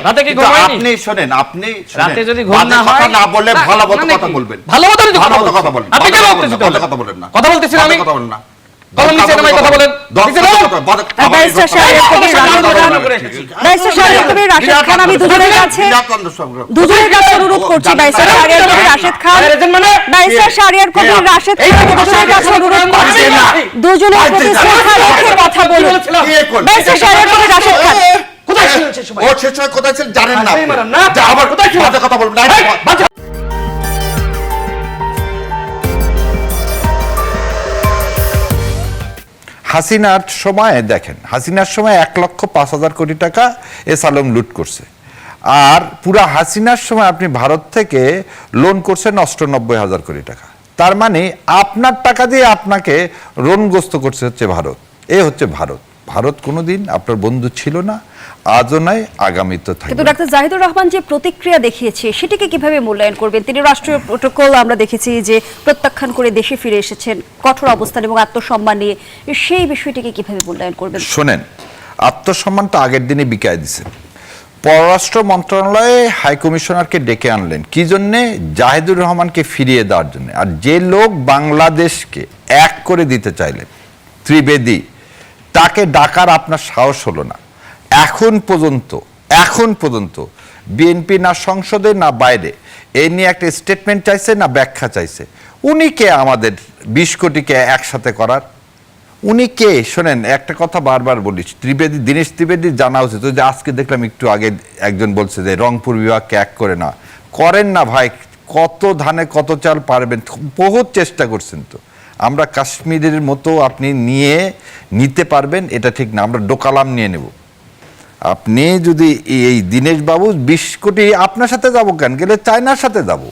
রাতে কি ঘুমায়নি? আপনি শুনেন, আপনি রাতে যদি ঘুম না হয় না বলে ভালো মতো কথা বলবেন। ভালো মতো যদি কথা বলেন। আপনি কেন বলতেছেন? কথা বলেন না। কথা বলতেছি আমি। কথা বলেন না। কলম নিচে নামাই কথা বলেন। ব্যারিস্টার শাহরিয়ার কবির রাশেদ খান, আমি দুজনের কাছে অনুরোধ করছি। ব্যারিস্টার শাহরিয়ার কবির রাশেদ খান, ব্যারিস্টার শাহরিয়ার কবির রাশেদ খান দুজনের কাছে অনুরোধ করছি, দুজনের প্রতি শ্রদ্ধা রেখে কথা বলুন। ব্যারিস্টার শাহরিয়ার কবির রাশেদ খান, কোথায় ছিলেন সেই সময়? ও শেষ সময় কোথায় ছিলেন জানেন না? না আবার কোথায় ছিলেন? কথা বলবেন না। হাসিনার সময় দেখেন, হাসিনার সময় 1,05,000 কোটি টাকা এস আলম লুট করছে, আর পুরা হাসিনার সময় আপনি ভারত থেকে লোন করছেন 98,000 কোটি টাকা। তার মানে আপনার টাকা দিয়ে আপনাকে ঋণগ্রস্ত করছে হচ্ছে ভারত। এই হচ্ছে ভারত। ভারত কোনোদিন আপনার বন্ধু ছিল না, আজও নয়, আগামীতে থাকবে। কিন্তু ডাক্তার জাহিদুর রহমান যে প্রতিক্রিয়া দেখিয়েছে সেটাকে কিভাবে মূল্যায়ন করবেন? তিনি রাষ্ট্রীয় প্রোটোকল আমরা দেখেছি যে প্রত্যাখ্যান করে দেশে ফিরে এসেছেন কঠোর অবস্থান এবং আত্মসম্মান নিয়ে, সেই বিষয়টিকে কিভাবে মূল্যায়ন করবেন? শোনেন, আত্মসম্মানটা আগের দিনে বিকায় দিছেন। পররাষ্ট্র মন্ত্রণালয়ে হাই কমিশনারকে ডেকে আনলেন কি জন্যে? জাহিদুর রহমানকে ফিরিয়ে দেওয়ার জন্য। আর যে লোক বাংলাদেশকে এক করে দিতে চাইলেন, ত্রিবেদী, তাকে ডাকার আপনার সাহস হলো না। এখন পর্যন্ত বিএনপি না সংসদে না বাইরে এই নিয়ে একটা স্টেটমেন্ট চাইছে না ব্যাখ্যা চাইছে। উনি কে আমাদের 20 কোটিকে একসাথে করার? উনি কে? শোনেন, একটা কথা বারবার বলি, দীনেশ ত্রিবেদী জানা উচিত। যে আজকে দেখলাম একটু আগে একজন বলছে যে রংপুর বিভাগকে এক করে না করেন না ভাই, কত ধানে কত চাল পারবেন? বহুত চেষ্টা করছেন তো। আমরা কাশ্মীরের মতো আপনি নিতে পারবেন এটা ঠিক না, আমরা ডোকালাম নিয়ে নেব। আপনি যদি এই দীনেশ বাবু 20 কোটি আপনার সাথে যাব কেন? গেলে চায়নার সাথে যাব।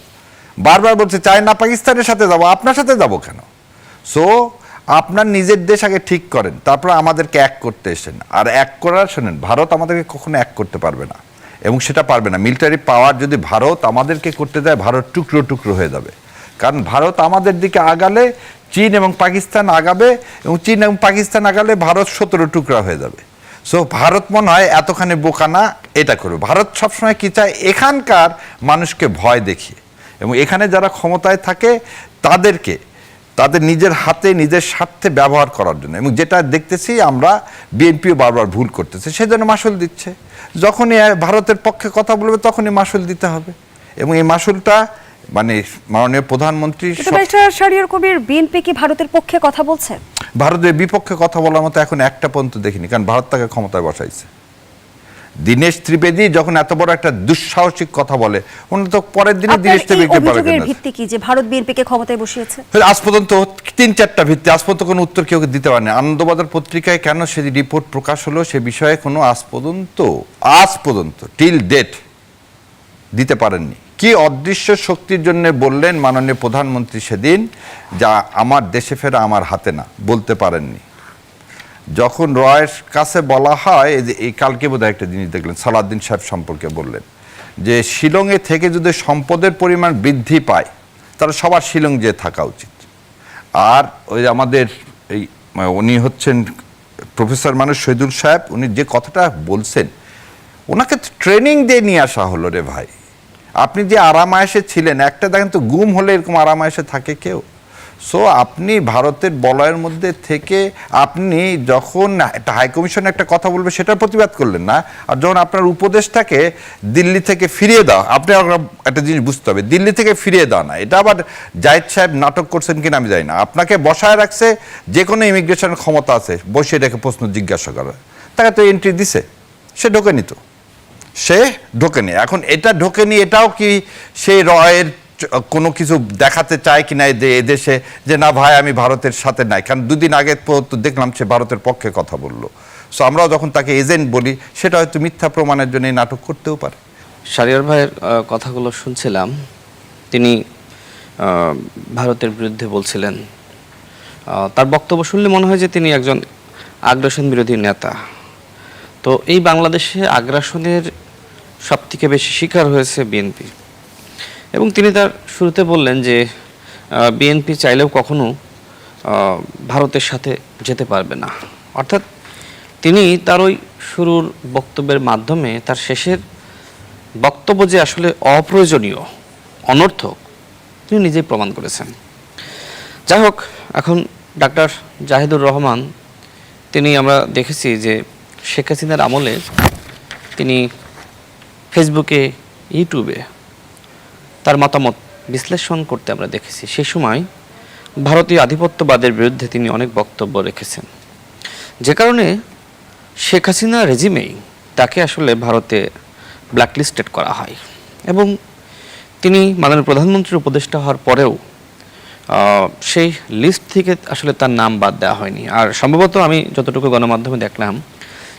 বারবার বলছে চায়না পাকিস্তানের সাথে যাব, আপনার সাথে যাব কেন? সো আপনার নিজের দেশ আগে ঠিক করেন, তারপর আমাদেরকে এক করতে এসেন। আর এক করার, শোনেন, ভারত আমাদেরকে কখনো এক করতে পারবে না, এবং সেটা পারবে না। মিলিটারি পাওয়ার যদি ভারত আমাদেরকে করতে দেয়, ভারত টুকরো টুকরো হয়ে যাবে। কারণ ভারত আমাদের দিকে আগালে চীন এবং পাকিস্তান আগাবে, এবং চীন এবং পাকিস্তান আগালে ভারত 17 টুকরা হয়ে যাবে। সো ভারত মনে হয় এতখানি বোকা না, এটা করবে। ভারত সবসময় কি চায়? এখানকার মানুষকে ভয় দেখিয়ে, এবং এখানে যারা ক্ষমতায় থাকে তাদেরকে তাদের নিজের হাতে নিজের স্বার্থে ব্যবহার করার জন্য। এবং যেটা দেখতেছি আমরা, বিএনপিও বারবার ভুল করতেছে, সেজন্য মাসুল দিচ্ছে। যখনই ভারতের পক্ষে কথা বলবে তখনই মাসুল দিতে হবে, এবং এই মাসুলটা মানে মাননীয় প্রধানমন্ত্রী। শাহরিয়ার কবির, বিএনপি কি ভারতের পক্ষে কথা বলছে? ভারতের বিপক্ষে কথা বলার মতো এখন একটা পর্যন্ত দেখিনি, কারণ ভারত তাকে ক্ষমতায় বসাইছে। দীনেশ ত্রিবেদী যখন এত বড় একটা দুঃসাহসিক কথা বলে, উনি তো পরের দিনে দীনেশ ত্রিবেদীকে বলে দেন। ভিত্তি কি যে ভারত বিএনপিকে ক্ষমতায় বসিয়েছে? আজ পর্যন্ত 3-4টা ভিত্তি, আজ পর্যন্ত কোনো উত্তর কেউ দিতে পারেনি। আনন্দবাজার পত্রিকায় কেন সে রিপোর্ট প্রকাশ হলো সে বিষয়ে কোনো আজ পর্যন্ত টিল ডেট দিতে পারেননি। কি অদৃশ্য শক্তির জন্য বললেন মাননীয় প্রধানমন্ত্রী সেদিন, যা আমার দেশে ফেরা আমার হাতে না, বলতে পারেননি। যখন রয়ের কাছে বলা হয়, এই কালকে বোধহয় একটা জিনিস দেখলেন, সালাউদ্দিন সাহেব সম্পর্কে বললেন যে শিলংয়ে থেকে যদি সম্পদের পরিমাণ বৃদ্ধি পায় তাহলে সবার শিলং যেয়ে থাকা উচিত। আর ওই আমাদের উনি হচ্ছেন প্রফেসর মানুষ শহীদুল সাহেব, উনি যে কথাটা বলছেন, ওনাকে ট্রেনিং দিয়ে নিয়ে আসা হলো রে ভাই। আপনি যে আরামায়েশে ছিলেন, একটা দেখেন তো গুম হলে এরকম আরামায়েশে থাকে কেউ? সো আপনি ভারতের বলয়ের মধ্যে থেকে আপনি যখন একটা হাইকমিশনে একটা কথা বলবে সেটার প্রতিবাদ করলেন না, আর যখন আপনার উপদেশটাকে দিল্লি থেকে ফিরিয়ে দাও, আপনি একটা জিনিস বুঝতে হবে, দিল্লি থেকে ফিরিয়ে দাও না। এটা আবার জাহিদ সাহেব নাটক করছেন কিনা আমি জানি না। আপনাকে বসায় রাখছে, যে কোনো ইমিগ্রেশনের ক্ষমতা আছে, বসিয়ে রেখে প্রশ্ন জিজ্ঞাসা করা। তাকে তো এন্ট্রি দিছে, সে ঢোকেনি তো, সে ঢোকেনি। এখন এটা ঢোকেনি, এটাও কি সেই রয়ের কোনো কিছু দেখাতে চায় কিনা এদেশে যে না ভাই আমি ভারতের সাথে নাই? কারণ 2 দিন আগে তো দেখলাম সে ভারতের পক্ষে কথা বললো। সো আমরাও যখন তাকে এজেন্ট বলি, সেটা হয়তো মিথ্যা প্রমাণের জন্য নাটক করতেও পারে। শাহরিয়ার ভাইয়ের কথাগুলো শুনছিলাম, তিনি ভারতের বিরুদ্ধে বলছিলেন। তার বক্তব্য শুনলে মনে হয় যে তিনি একজন আগ্রাসন বিরোধী নেতা। তো এই বাংলাদেশে আগ্রাসনের সবথেকে বেশি শিকার হয়েছে বিএনপি, এবং তিনি তার শুরুতে বললেন যে বিএনপি চাইলেও কখনো ভারতের সাথে যেতে পারবে না। অর্থাৎ তিনি তার ওই শুরুর বক্তব্যের মাধ্যমে তার শেষের বক্তব্য যে আসলে অপ্রয়োজনীয়, অনর্থক, তিনি নিজেই প্রমাণ করেছেন। যাই হোক, এখন ডাক্তার জাহিদুর রহমান, তিনি আমরা দেখেছি যে শেখ হাসিনার আমলে তিনি ফেসবুকে, ইউটিউবে তার মতামত বিশ্লেষণ করতে আমরা দেখেছি। সেই সময় ভারতীয় আধিপত্যবাদের বিরুদ্ধে তিনি অনেক বক্তব্য রেখেছেন, যে কারণে শেখ হাসিনা রেজিমেই তাকে আসলে ভারতে ব্ল্যাকলিস্টেড করা হয় এবং তিনি মাননীয় প্রধানমন্ত্রীর উপদেষ্টা হওয়ার পরেও সেই লিস্ট থেকে আসলে তার নাম বাদ দেওয়া হয়নি। আর সম্ভবত আমি যতটুকু গণমাধ্যমে দেখলাম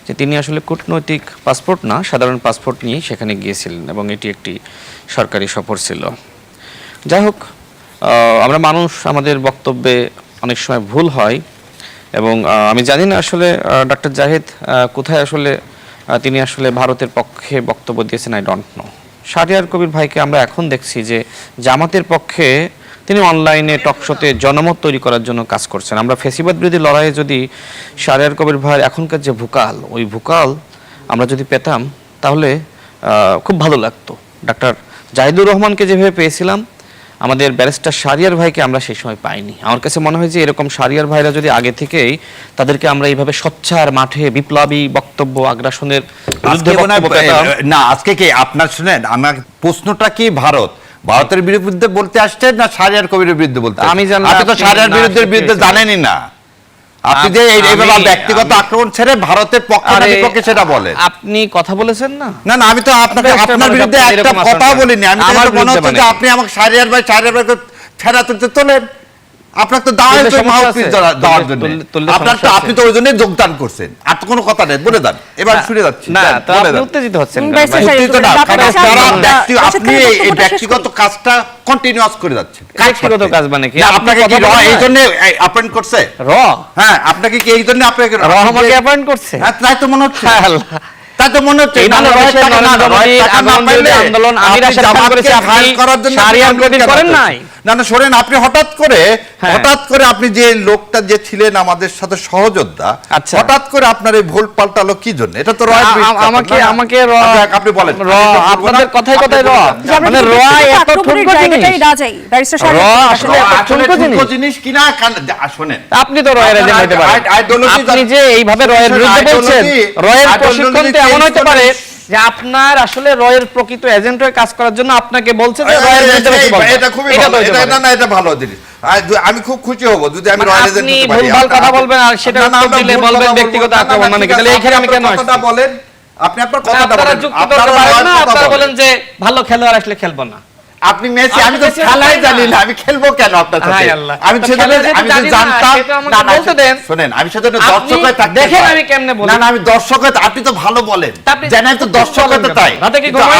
যে তিনি আসলে কূটনৈতিক পাসপোর্ট না, সাধারণ পাসপোর্ট নিয়েই সেখানে গিয়েছিলেন এবং এটি একটি সরকারি সফর ছিল। যাই হোক, আমরা মানুষ, আমাদের বক্তব্যে অনেক সময় ভুল হয় এবং আমি জানি না আসলে ডক্টর জাহিদ কোথায় আসলে তিনি আসলে ভারতের পক্ষে বক্তব্য দিয়েছেন, I don't know. Shahriar Kabir ভাইকে আমরা এখন দেখছি যে জামাতের পক্ষে তিনি অনলাইনে টকশোতে জনমত তৈরি করার জন্য কাজ করছেন। আমরা ফেসিবাদ বিরোধী লড়াইয়ে যদি শাহরিয়ার কবির ভাইয়ের এখনকার যে ভোকাল, ওই ভোকাল আমরা যদি পেতাম তাহলে খুব ভালো লাগতো। ডাক্তার জাহিদুর রহমানকে যেভাবে পেয়েছিলাম, আমাদের ব্যারিস্টার শাহরিয়ার ভাইকে আমরা সেই সময় পাইনি। আমার কাছে মনে হয় যে এরকম শাহরিয়ার ভাইরা যদি আগে থেকেই তাদেরকে আমরা এইভাবে সোচ্চার মাঠে বিপ্লবী বক্তব্য, আগ্রাসনের বিরুদ্ধে বক্তব্য পেতাম। না, আজকে কি আপনার শুনেন, আমার প্রশ্নটা কি ভারতের বিরুদ্ধে বলতে আসছেন না শাহরিয়ার কবিরের বিরুদ্ধে বলতে? আমি জানলাম আপনি তো শাহরিয়ার বিরুদ্ধে জানেনই না। আপনি যে এইভাবে ব্যক্তিগত আক্রমণ ছেড়ে ভারতের পক্ষে না বিপক্ষে সেটা বলেন। আপনি কথা বলেছেন না? না না, আমি তো আপনার বিরুদ্ধে একটা কথা বলিনি। আমি তো মনে হচ্ছে যে আপনি আমাকে শাহরিয়ার ভাইকে ছেড়া তুলতে তোলেন। আপনার তো দেওয়ার জন্য, আপনি তো ওই জন্য যোগদান করছেন। আর তো কোনো কথা নেই, বলে দেন। এবার শুনে যাচ্ছি। না, তো আপনি উত্তেজিত হচ্ছেন। আপনি এই ব্যক্তিগত কাজটা কন্টিনিউয়াস করে যাচ্ছেন। ব্যক্তিগত কাজ মানে কি? আপনাকে কি এই জন্য অ্যাপয়েন্ট করছে হ্যাঁ, আপনাকে কি এই জন্য আপনাকে আমাকে অ্যাপয়েন্ট করছে? হ্যাঁ, তাই তো মনে হচ্ছে। তাই তো মনে হচ্ছে আন্দোলন আমি রাশিদ করেছি, আপনি শাহরিয়ার কবির করেন নাই। না না, শোনেন, আপনি হঠাৎ করে আপনি যে লোকটা যে ছিলেন আমাদের সাথে সহযোদ্ধা, হঠাৎ করে আপনার এই ভুল পাল্টালো কি জন্য? এটা তো আমাকে আপনি বলেন, আপনাদের কথাই কথাই মানে এত ঠুনকো জিনিস কিনা? শোনেন, আপনি তো রয়ের এজেন্ট হতে পারেন। আপনি যে এইভাবে রয়ের বিরুদ্ধে বলছেন, রয়ের প্রশিক্ষণ এমন হতে পারে যে আপনার আসলে রয়ের প্রকৃত এজেন্ট হয়ে কাজ করার জন্য আপনাকে বলছে যে রয়ের বিরুদ্ধে বেশি বলবেন। এটা খুবই ভালো, এটা ভালো জিনিস। আমি খুব খুশি হব যদি আমি রয়ের এজেন্ট হতে পারি। আপনি ভুলভাল কথা বলবেন আর সেটা উত্তর দিলে বলবেন ব্যক্তিগত আক্রমণ মানে কি? তাহলে এইখানে আমি কেন আসছি? কথাটা বলেন, আপনি আপনার কথাটা বলেন। আপনারা বলেন যে ভালো খেলোয়াড় আসলে খেলবো না। আপনি মেসি, আমি তো খেলাই জানি না, আমি খেলবো কেন আপনার সাথে? আমি জানতাম না, বলতে দেন। শুনেন, আমি সেটা দর্শক হয়ে থাকতে দেখেন আমি কেমনে বলি। না না, আমি দর্শক হয়ে, আপনি তো ভালো বলেন, জানেন তো দর্শক হতে। তাই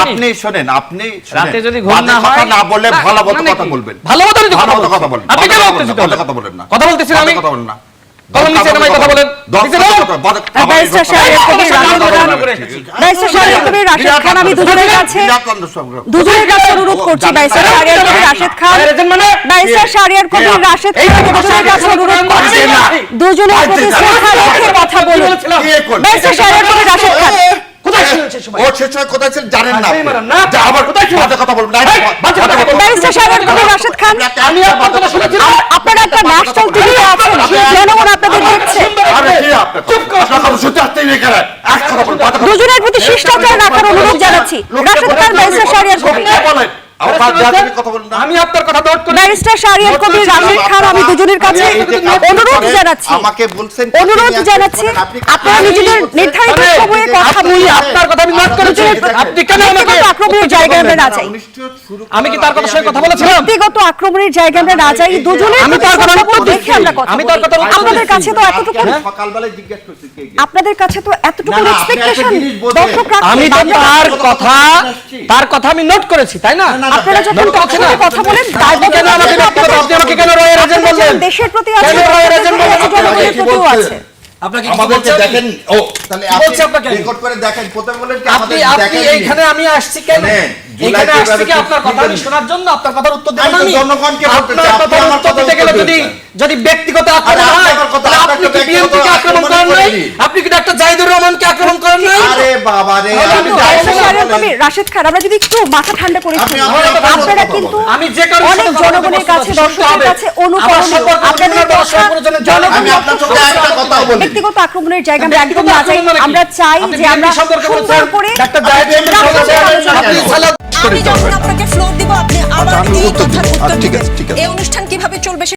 আপনি শোনেন, আপনি রাতে যদি ঘুম না হয় না বলে ভালো মতো কথা বলবেন। ভালো মতো কথা বলেন। আপনি কেন কথা বলেন না? কথা বলতেছি আমি। কথা বলেন না। কলম নিচে নামাই কথা বলেন। ব্যারিস্টার শাহরিয়ার কবির, রাশেদ খান, আমি দুজনের কাছে অনুরোধ করছি। ব্যারিস্টার শাহরিয়ার কবির, রাশেদ খান, ব্যারিস্টার শাহরিয়ার কবির, রাশেদ খান, দুজনের কাছে অনুরোধ করছি দুজনের প্রতি শ্রদ্ধা রেখে কথা বলুন। ব্যারিস্টার শাহরিয়ার কবির, রাশেদ খান, ব্যারিস্টার শাহরিয়ার কবির, রাশেদ খান, আপনারা একটা ন্যাশনাল টিভিতে আছেন, জনগণ আপনাদের দেখছে। দুজনের প্রতি শিষ্টাচার রাখার অনুরোধ জানাচ্ছি। রাশেদ খান, ব্যারিস্টার শাহরিয়ার কবির, আমি আপনার কথা নোট করে ব্যারিস্টার শাহরিয়ার কবির, রাশেদ খান, আমি দুজনের কাছে অনুরোধ জানাচ্ছি, আপনারা নিজেদের নির্ধারিত সময়ে কথা বলুন। আপনার কথা আমি নোট করেছি। আপনি কেন আমাকে আক্রমণের জায়গায় আমরা না যাই? আমি কি তার কথার সঙ্গে কথা বলেছিলাম? ব্যক্তিগত আক্রমণের জায়গায় আমরা না যাই। দুজনের আমি তার কথা দেখে আমরা কথা আমি তার কথা আপনাদের কাছে তো এতটুকু, আপনাদের কাছে তো এতটুকু এক্সপেকটেশন দর্শকরা। আমি তো তার কথা আমি নোট করেছি, তাই না? আপনারা যখন কথা বলেন তার কেন আমাকে ব্যক্তিগত, আপনি আমাকে কেন রয়ের এজেন্ট বললেন? দেশের প্রতি আছে, রয়ের এজেন্ট বললেন? জনগণের প্রতিও আছে। আপনাকে আমাদেরকে দেখেন, ও তাহলে আপনি রেকর্ড করে দেখেন। প্রথমে বলেন কি আমাদের দেখেন, এইখানে আমি আসছি কেন? এখানে আসছে কি আপনার কথা আমি শোনার জন্য, আপনার কথার উত্তর দেব না আমি? জনগণকে বলতে চাই, আপনার আপনি কথার আমার উত্তর কথা দিতে গেলে উত্তর দিতে যদি ব্যক্তিগত আক্রমণ হয়, তাহলে আপনি কি বিএনপিকে আক্রমণ করেন নাই? আপনি কি ডাক্তার জাহিদুর রহমানকে আক্রমণ করেন নাই? আরে বাবা রে, কিন্তু বাইসার শাহরিয়ার কবির, রাশেদ খান, আমরা যদি একটু মাথা ঠান্ডা করে শুনি, আপনারা কিন্তু আমি যে কারণে অনেক জনগণের কাছে, দর্শকের কাছে অনুকরণীয়। আপনাদের কথা আমি আপনার সঙ্গে একটা কথা বলি। ব্যক্তিগত আক্রমণের জায়গা আমরা একদম না চাই। আমরা চাই যে আমরা সুন্দর করে ডাক্তার জাহিদুর আমি যখন আপনাকে ফ্লোর দিব আপনি আমার আমি এই উত্তর কথার দিব। উত্তর ঠিক দিবেন। আছে, ঠিক আছে। এই অনুষ্ঠান কিভাবে চলবে